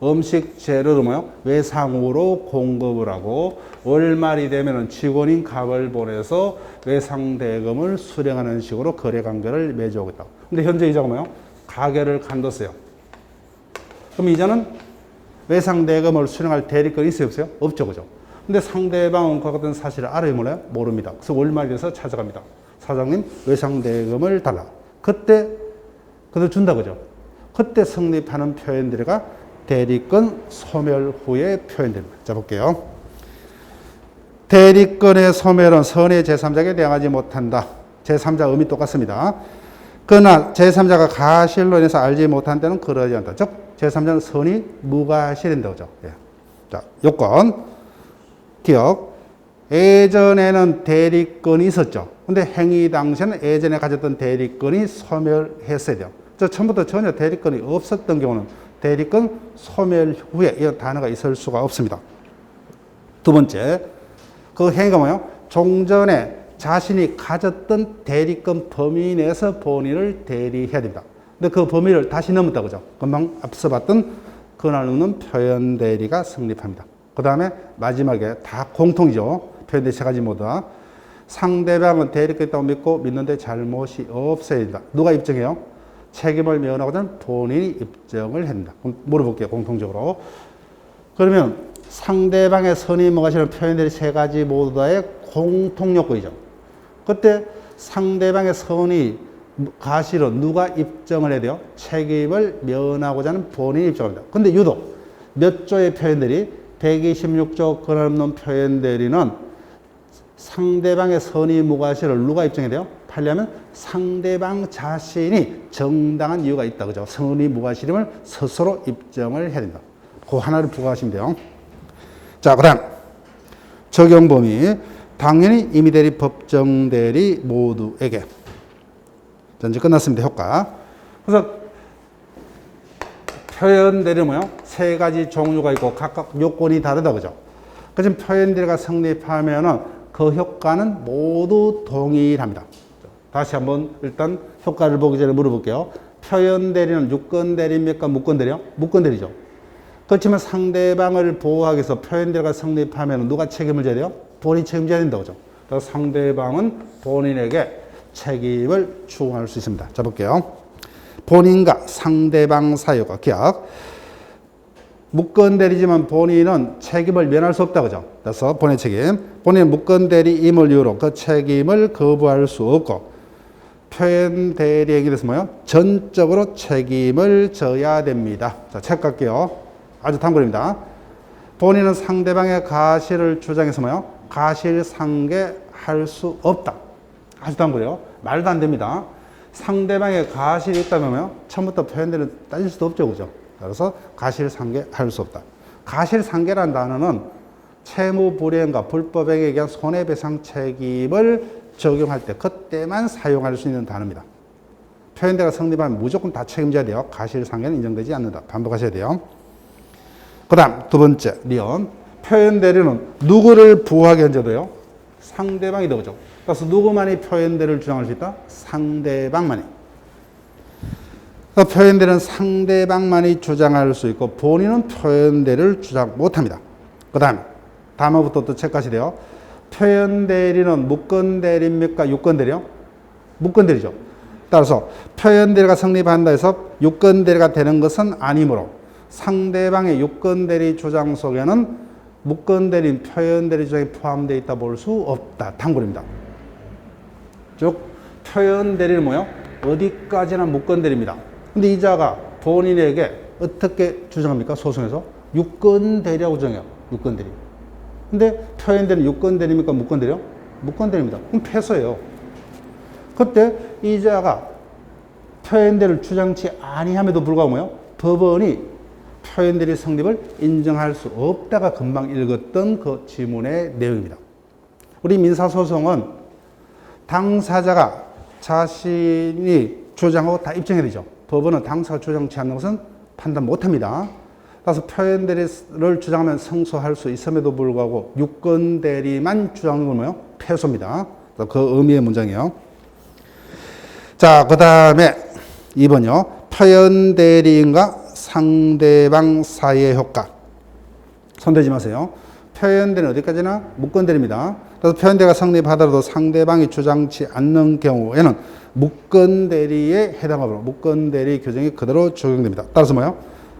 음식 재료를 외상으로 공급을 하고 월말이 되면 직원인 갑을 보내서 외상 대금을 수령하는 식으로 거래 관계를 맺어오고 있다. 근데 현재 이자가 가게를 간뒀어요. 그럼 이자는 외상 대금을 수령할 대리권이 있어요, 없어요? 없죠, 그죠? 근데 상대방은 그 같은 사실을 알아요, 몰라요? 모릅니다. 그래서 월말이 돼서 찾아갑니다. 사장님, 외상 대금을 달라. 그때 그들 준다, 그죠? 그때 성립하는 표현들가 대리권 소멸 후의 표현됩니다. 자, 볼게요. 대리권의 소멸은 선의 제3자에게 대항하지 못한다. 제3자 의미 똑같습니다. 그러나 제3자가 가실로 인해서 알지 못한 때는 그러지 않다. 즉, 제3자는 선이 무가실인다. 그죠? 예. 자, 요건. 기억. 예전에는 대리권이 있었죠. 근데 행위 당시에는 예전에 가졌던 대리권이 소멸했어야 돼요. 저 처음부터 전혀 대리권이 없었던 경우는 대리권 소멸 후에 이 단어가 있을 수가 없습니다. 두 번째, 그 행위가 뭐예요? 종전에 자신이 가졌던 대리권 범위 내에서 본인을 대리해야 됩니다. 근데 그 범위를 다시 넘었다, 그죠? 금방 앞서 봤던 권한 없는 표현 대리가 성립합니다. 그 다음에 마지막에 다 공통이죠. 표현 대리 세 가지 모두 다. 상대방은 대리권 있다고 믿고 믿는데 잘못이 없어야 된다. 누가 입증해요? 책임을 면하고는 본인이 입증을 합니다. 물어볼게요, 공통적으로. 그러면 상대방의 선의 무가실은 표현들이 세 가지 모두 다의 공통 요건이죠. 그때 상대방의 선의 가실은 누가 입증을 해야 돼요? 책임을 면하고자 하는 본인이 입증합니다. 근데 유독 몇 조의 표현들이 126조 권한 없는 표현들이는 상대방의 선의 무가실을 누가 입증해야 돼요? 하려면 상대방 자신이 정당한 이유가 있다. 그죠? 선의 무가실임을 스스로 입증을 해야 된다. 그 하나를 부과하시면 돼요. 자, 그 다음. 적용 범위. 당연히 임의대리, 법정대리 모두에게. 자, 이제 끝났습니다. 효과. 그래서 표현대리는 뭐예요? 세 가지 종류가 있고 각각 요건이 다르다. 그죠? 그래서 표현대리가 성립하면은 그 효과는 모두 동일합니다. 다시 한번 일단 효과를 보기 전에 물어볼게요. 표현대리는 유권대리입니까? 무권대리요? 무권대리죠. 그렇지만 상대방을 보호하기 위해서 표현대리가 성립하면 누가 책임을 져야 돼요? 본인이 책임져야 된다고 하죠. 그래서 상대방은 본인에게 책임을 추궁할 수 있습니다. 자, 볼게요. 본인과 상대방 사유가 기약. 무권대리지만 본인은 책임을 면할 수 없다. 그죠? 그래서 본인의 책임. 본인은 무권대리임을 이유로 그 책임을 거부할 수 없고, 표현대리에게 대해서 뭐예요? 전적으로 책임을 져야 됩니다. 자, 책 갈게요. 아주 단골입니다. 본인은 상대방의 가실을 주장해서 뭐예요? 가실상계할 수 없다. 아주 단골이에요. 말도 안 됩니다. 상대방의 가실이 있다면 뭐예요? 처음부터 표현대리는 따질 수도 없죠. 그죠? 그래서 가실상계할 수 없다. 가실상계라는 단어는 채무불이행과 불법행위에 의한 손해배상 책임을 적용할 때 그때만 사용할 수 있는 단어입니다. 표현대리가 성립하면 무조건 다 책임져야 돼요. 가실상계는 인정되지 않는다. 반복하셔야 돼요. 그 다음 두 번째 리언. 표현대리는 누구를 부호하게 해줘도요? 상대방이 되죠. 그래서 누구만이 표현대리를 주장할 수 있다? 상대방만이. 표현대리는 상대방만이 주장할 수 있고 본인은 표현대리를 주장 못합니다. 그 다음 다음부터 또 체크하셔야 돼요. 표현대리는 무권대리입니까? 유권대리요? 무권대리죠. 따라서 표현대리가 성립한다 해서 유권대리가 되는 것은 아니므로 상대방의 유권대리 주장 속에는 무권대리인 표현대리 주장이 포함되어 있다 볼 수 없다. 단골입니다. 즉 표현대리는 뭐예요? 어디까지나 무건대리입니다. 근데 이자가 본인에게 어떻게 주장합니까? 소송에서 유건대리라고 주장해요. 유건대리. 근데 표현되는 유건대리입니까? 무건대리요? 무건대리입니다. 그럼 패소예요. 그때 이자가 표현대리를 주장치 아니함에도 불구하고 뭐요? 법원이 표현대리 성립을 인정할 수 없다가 금방 읽었던 그 지문의 내용입니다. 우리 민사소송은 당사자가 자신이 주장하고 다 입증해야 되죠. 법원은 당사가 주장치 않는 것은 판단 못합니다. 따라서 표현대리를 주장하면 승소할 수 있음에도 불구하고 유건대리만 주장하는 건 뭐예요? 패소입니다. 그 의미의 문장이에요. 자, 그 다음에 2번요. 표현대리인과 상대방 사이의 효과. 손대지 마세요. 표현대리는 어디까지나 무건대리입니다. 그래서 표현대리가 성립하더라도 상대방이 주장치 않는 경우에는 무건대리에 해당하므로 무건대리 규정이 그대로 적용됩니다. 따라서 뭐예요?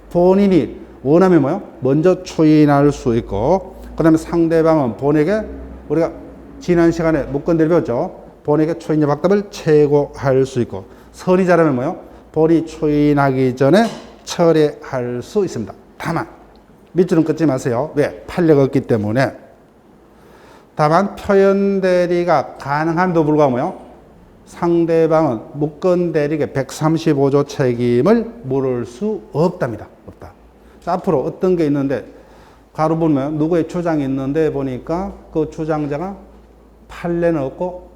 본인이 원하면 뭐예요? 먼저 추인할 수 있고, 그 다음에 상대방은 본에게, 우리가 지난 시간에 무건대리 배웠죠? 본에게 추인적 확답을 최고할 수 있고, 선의자라면 뭐예요? 본이 추인하기 전에 철회할 수 있습니다. 다만 밑줄은 끊지 마세요. 왜? 판례가 없기 때문에. 다만 표현대리가 가능함에도 불구하고 뭐예요? 상대방은 무건대리에게 135조 책임을 물을 수 없답니다. 없다. 자, 앞으로 어떤 게 있는데 가로 보면 누구의 주장이 있는데 보니까 그 주장자가 판례는 없고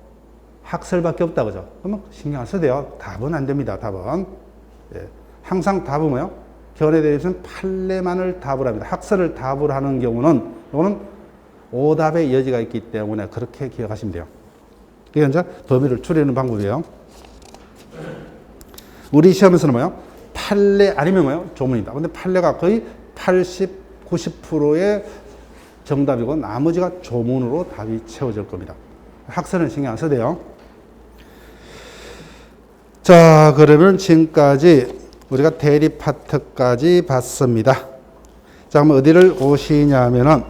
학설밖에 없다 그죠? 그러면 신경 안 써도 돼요. 답은 안 됩니다. 답은. 예. 항상 답은 뭐예요? 견해대리에서는 판례만을 답을 합니다. 학설을 답을 하는 경우는 이거는 오답의 여지가 있기 때문에 그렇게 기억하시면 돼요. 이게 이제 범위를 줄이는 방법이에요. 우리 시험에서는 뭐예요? 판례 아니면 뭐예요? 조문이다. 근데 판례가 거의 80, 90%의 정답이고 나머지가 조문으로 답이 채워질 겁니다. 학설은 신경 안 써도 돼요. 자, 그러면 지금까지 우리가 대리 파트까지 봤습니다. 자, 그럼 어디를 오시냐면은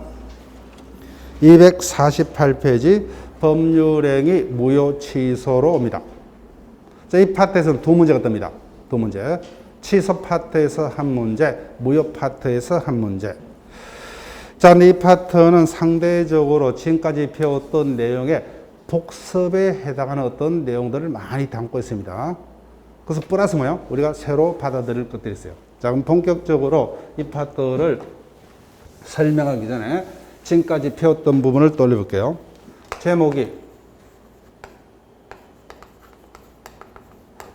248페이지 법률행위 무효 취소로 옵니다. 자, 이 파트에서는 두 문제가 뜹니다. 두 문제. 취소 파트에서 한 문제, 무효 파트에서 한 문제. 자, 이 파트는 상대적으로 지금까지 배웠던 내용의 복습에 해당하는 어떤 내용들을 많이 담고 있습니다. 그래서 플러스 뭐요? 우리가 새로 받아들일 것들이 있어요. 자, 그럼 본격적으로 이 파트를 설명하기 전에 지금까지 배웠던 부분을 떠올려볼게요. 제목이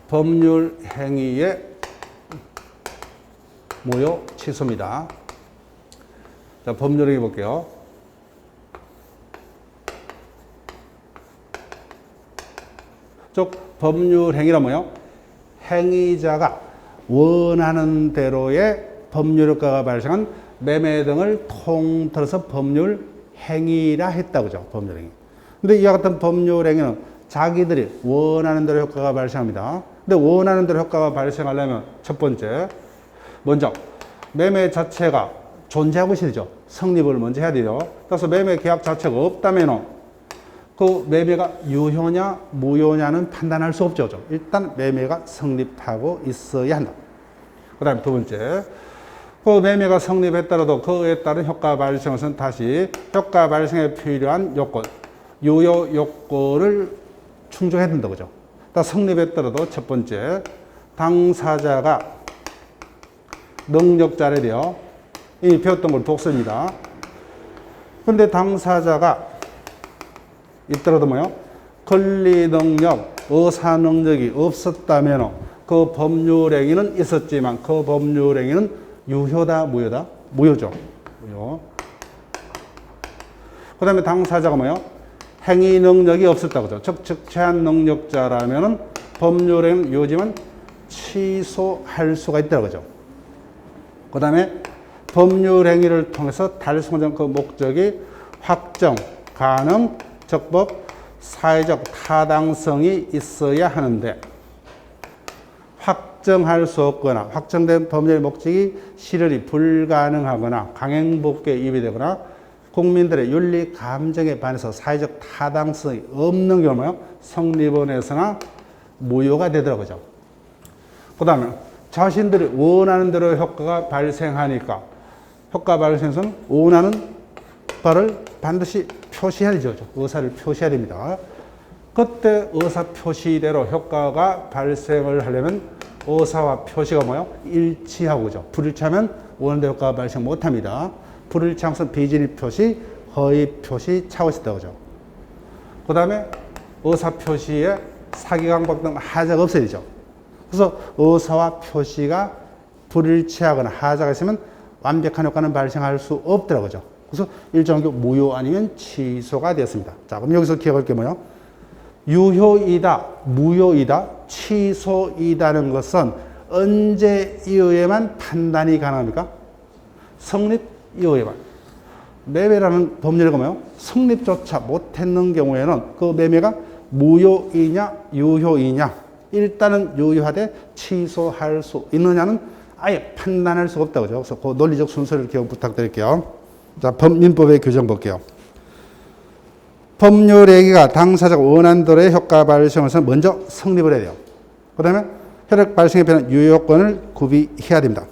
법률 행위의 무효 취소입니다. 자, 법률 행위 볼게요. 즉, 법률 행위란 뭐예요? 행위자가 원하는 대로의 법률 효과가 발생한 매매 등을 통틀어서 법률 행위라 했다 그죠? 법률 행위. 근데 이와 같은 법률 행위는 자기들이 원하는 대로 효과가 발생합니다. 근데 원하는 대로 효과가 발생하려면 첫 번째, 먼저 매매 자체가 존재하고 있어야 되죠. 성립을 먼저 해야 돼요. 따라서 매매 계약 자체가 없다면 그 매매가 유효냐 무효냐는 판단할 수 없죠. 일단 매매가 성립하고 있어야 한다. 그 다음에 두 번째, 그 매매가 성립했더라도 그에 따른 효과 발생은 다시 효과 발생에 필요한 요건, 유효 요건을 충족해야 된다. 그죠? 성립했더라도 첫 번째, 당사자가 능력자래 돼요. 이미 배웠던 걸 독서입니다. 근데 당사자가 있더라도 뭐요? 권리 능력, 의사 능력이 없었다면 그 법률 행위는 있었지만 그 법률 행위는 유효다, 무효다? 무효죠. 무효. 그 다음에 당사자가 뭐요? 행위 능력이 없었다. 그죠? 즉, 제한 능력자라면은 법률 행위는 유효지만 취소할 수가 있다. 그죠? 그 다음에 법률 행위를 통해서 달성된 그 목적이 확정, 가능, 적법, 사회적 타당성이 있어야 하는데 확정할 수 없거나 확정된 법률의 목적이 실현이 불가능하거나 강행법규에 위배되거나 국민들의 윤리 감정에 반해서 사회적 타당성이 없는 경우는 성립원에서나 무효가 되더라고요. 그 다음에 자신들이 원하는 대로 효과가 발생하니까 효과 발생에서는 원하는 바를 반드시 표시해야 되죠. 의사를 표시해야 됩니다. 그때 의사 표시대로 효과가 발생을 하려면 의사와 표시가 뭐예요? 일치하고죠. 불일치하면 원하는 효과가 발생 못합니다. 불일치한 것은 비진입 표시, 허위 표시, 차고 있다고죠. 그 다음에 의사 표시에 사기강박 등 하자가 없어야 되죠. 그래서 의사와 표시가 불일치하거나 하자가 있으면 완벽한 효과는 발생할 수 없더라고요. 그래서 일정하게 무효 아니면 취소가 되었습니다. 자, 그럼 여기서 기억할 게 뭐예요? 유효이다, 무효이다, 취소이다는 것은 언제 이후에만 판단이 가능합니까? 성립 이후에만. 매매라는 법률가 뭐예요? 성립조차 못했는 경우에는 그 매매가 무효이냐, 유효이냐, 일단은 유효하되 취소할 수 있느냐는 아예 판단할 수가 없다고 그죠? 그래서 그 논리적 순서를 기억 부탁드릴게요. 자, 민법의 규정 볼게요. 법률행위가 당사자가 원하는 대로의 효과 발생을 해서 먼저 성립을 해야 돼요. 그 다음에 효력 발생에 필요한 유효권을 구비해야 됩니다.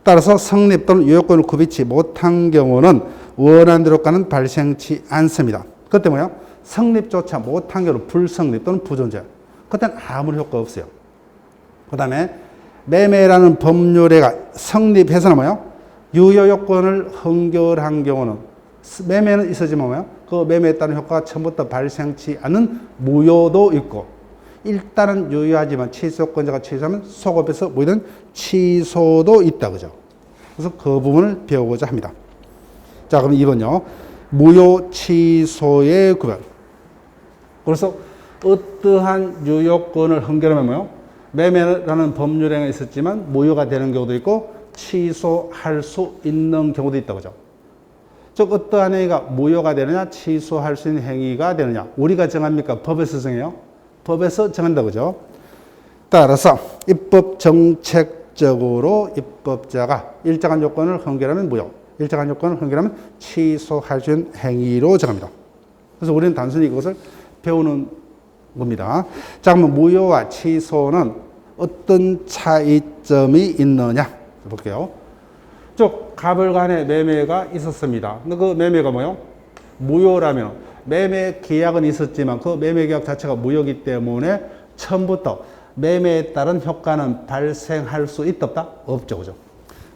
따라서 성립 또는 유효권을 구비치 못한 경우는 원하는 대로 효과는 발생치 않습니다. 그때 뭐예요? 성립조차 못한 경우 불성립 또는 부존재. 그때는 아무런 효과가 없어요. 그 다음에 매매라는 법률행위가 성립해서는 뭐예요? 유효요건을 헌결한 경우는 매매는 있었지만 뭐예요? 그 매매에 따른 효과가 처음부터 발생치 않는 무효도 있고 일단은 유효하지만 취소권자가 취소하면 소급해서 무효된 취소도 있다. 그죠? 그래서 그 부분을 배우고자 합니다. 자, 그럼 2번요. 무효 취소의 구별. 그래서 어떠한 유효권을 헌결하면 뭐예요? 매매라는 법률행위가 있었지만 무효가 되는 경우도 있고 취소할 수 있는 경우도 있다. 그죠? 즉, 어떠한 행위가 무효가 되느냐, 취소할 수 있는 행위가 되느냐. 우리가 정합니까? 법에서 정해요? 법에서 정한다. 그죠? 따라서 입법 정책적으로 입법자가 일정한 요건을 헌결하면 무효, 일정한 요건을 헌결하면 취소할 수 있는 행위로 정합니다. 그래서 우리는 단순히 이것을 배우는 겁니다. 자, 그러면 무효와 취소는 어떤 차이점이 있느냐 볼게요. 즉, 갑을 간의 매매가 있었습니다. 근데 그 매매가 뭐예요? 무효라면 매매 계약은 있었지만 그 매매 계약 자체가 무효이기 때문에 처음부터 매매에 따른 효과는 발생할 수 있다 없다? 없죠. 그죠?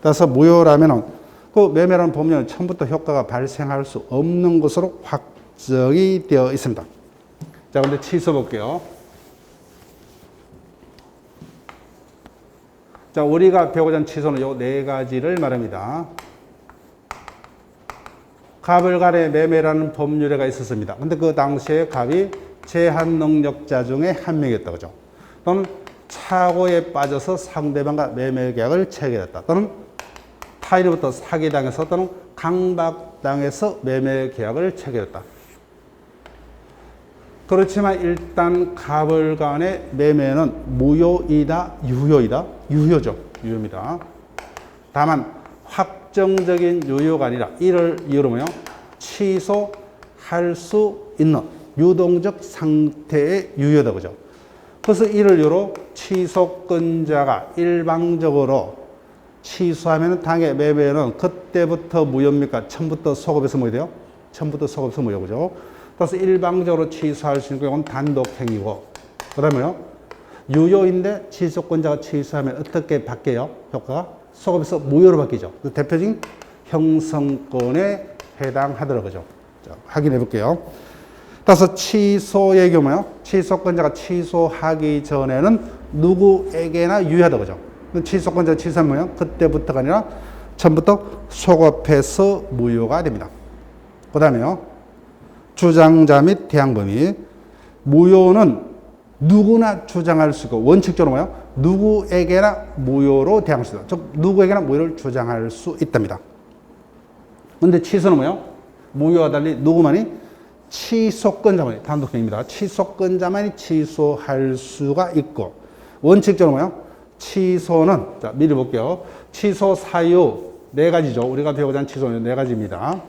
따라서 무효라면 그 매매라는 법률은 처음부터 효과가 발생할 수 없는 것으로 확정이 되어 있습니다. 자, 근데 취소 볼게요. 자, 우리가 배우고자 하는 취소는 요 네 가지를 말합니다. 갑을 간의 매매라는 법률회가 있었습니다. 근데 그 당시에 갑이 제한 능력자 중에 한 명이었다. 그죠? 또는 착오에 빠져서 상대방과 매매 계약을 체결했다. 또는 타인으로부터 사기당해서 또는 강박당해서 매매 계약을 체결했다. 그렇지만 일단 갑을 간의 매매는 무효이다, 유효이다? 유효죠. 유효입니다. 다만 확정적인 유효가 아니라 이를 이유로 뭐요? 취소할 수 있는 유동적 상태의 유효다. 그죠? 그래서 이를 이유로 취소권자가 일방적으로 취소하면 당의 매매는 그때부터 무효입니까? 처음부터 소급해서 무효 돼요? 처음부터 소급해서 무효. 그죠? 그래서 일방적으로 취소할 수 있는 경우는 단독행위고, 그 다음에요, 유효인데 취소권자가 취소하면 어떻게 바뀌어요? 효과가 소급해서 무효로 바뀌죠. 그 대표적인 형성권에 해당하더라고요. 자, 확인해 볼게요. 따라서 취소의 경우요, 취소권자가 취소하기 전에는 누구에게나 유효하다. 그죠? 취소권자가 취소하면 뭐예요? 그때부터가 아니라 처음부터 소급해서 무효가 됩니다. 그 다음에요, 주장자 및 대항범위. 무효는 누구나 주장할 수 있고 원칙적으로 뭐예요? 누구에게나 무효로 대항할 수 있다. 즉 누구에게나 무효를 주장할 수 있답니다. 그런데 취소는 뭐예요? 무효와 달리 누구만이? 취소권자만이, 단독행위입니다. 취소권자만이 취소할 수가 있고, 원칙적으로 뭐예요? 취소는, 자, 미리 볼게요. 취소 사유 네 가지죠. 우리가 배우고자 하는 취소는 네 가지입니다.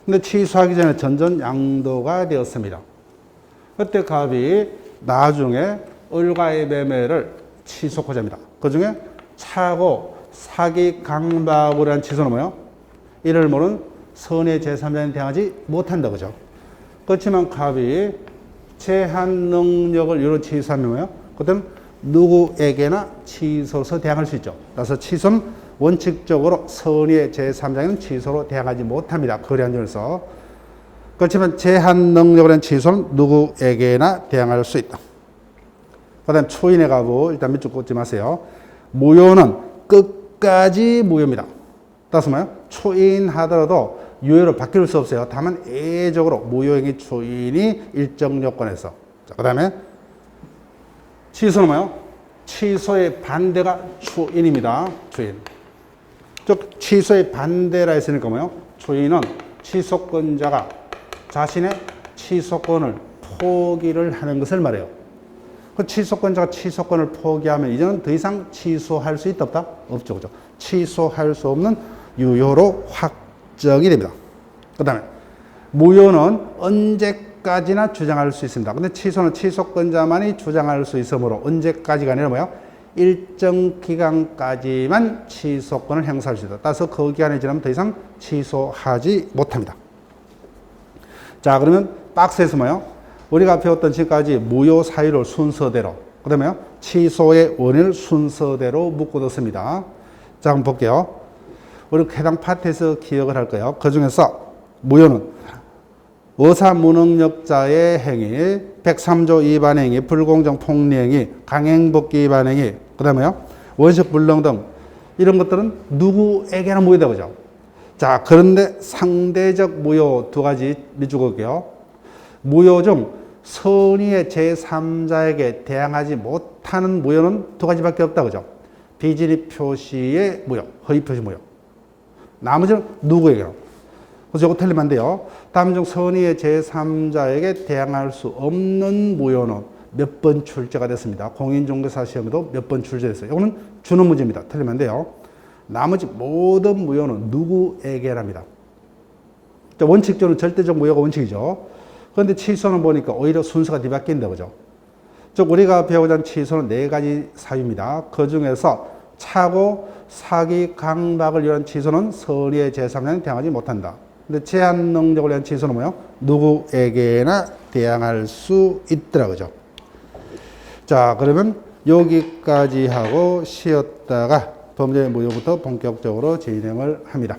근데 취소하기 전에 전전양도가 되었습니다. 그때 갑이 나중에 을과의 매매를 취소하고자 합니다. 그 중에 차고 사기 강박으로 한 취소는 뭐예요? 이를 모르는 선의 제3자는 대항하지 못한다. 그죠? 그렇지만 갑이 제한 능력을 이로 취소하면 뭐예요? 그때는 누구에게나 취소서 대항할 수 있죠. 그래서 취소는 원칙적으로 선의 제3자는 취소로 대항하지 못합니다. 거래한 점에서. 그렇지만 제한 능력을 한 취소는 누구에게나 대항할 수 있다. 그 다음 초인의 가부 일단 밑줄 꽂지 마세요. 무효는 끝까지 무효입니다. 따라서 뭐예요? 초인하더라도 유효로 바뀔 수 없어요. 다만 예외적으로 무효행위 초인이 일정 요건에서. 그 다음에 취소는 뭐예요? 취소의 반대가 초인입니다. 초인. 즉 취소의 반대라 했으니까 뭐예요? 초인은 취소권자가 자신의 취소권을 포기를 하는 것을 말해요. 그 취소권자가 취소권을 포기하면 이제는 더 이상 취소할 수 있다 없다? 없죠. 그죠? 취소할 수 없는 유효로 확정이 됩니다. 그 다음에 무효는 언제까지나 주장할 수 있습니다. 근데 취소는 취소권자만이 주장할 수 있으므로 언제까지가 아니라 뭐야? 일정 기간까지만 취소권을 행사할 수 있다. 따라서 그 기간이 지나면 더 이상 취소하지 못합니다. 자, 그러면 박스에서 뭐요? 우리가 배웠던 지금까지 무효 사유를 순서대로, 그 다음에 취소의 원인을 순서대로 묶어뒀습니다. 자, 한번 볼게요. 우리 해당 파트에서 기억을 할 거예요. 그 중에서 무효는 의사무능력자의 행위, 103조 위반 행위, 불공정 폭리 행위, 강행복기 위반 행위, 그 다음에요, 원식 불능 등 이런 것들은 누구에게나 무효다. 그죠? 자, 그런데 상대적 무효 두 가지 밑줄 그을게요. 무효 중 선의의 제3자에게 대항하지 못하는 무효는 두 가지밖에 없다. 그죠? 비진입 표시의 무효, 허위 표시 무효. 나머지는 누구에게나. 그래서 이거 틀리면 안 돼요. 다음 중 선의의 제3자에게 대항할 수 없는 무효는 몇 번 출제가 됐습니다. 공인중개사 시험에도 몇 번 출제됐어요. 이거는 주는 문제입니다. 틀리면 안 돼요. 나머지 모든 무효는 누구에게랍니다. 원칙적으로 절대적 무효가 원칙이죠. 그런데 취소는 보니까 오히려 순서가 뒤바뀐다. 그죠? 즉, 우리가 배우고자 하는 취소는 네 가지 사유입니다. 그 중에서 차고, 사기, 강박을 위한 취소는 선의의 제3자는 대항하지 못한다. 근데 제한 능력을 위한 취소는 뭐예요? 누구에게나 대항할 수 있더라. 그죠? 자, 그러면 여기까지 하고 쉬었다가 범죄 무효부터 본격적으로 진행을 합니다.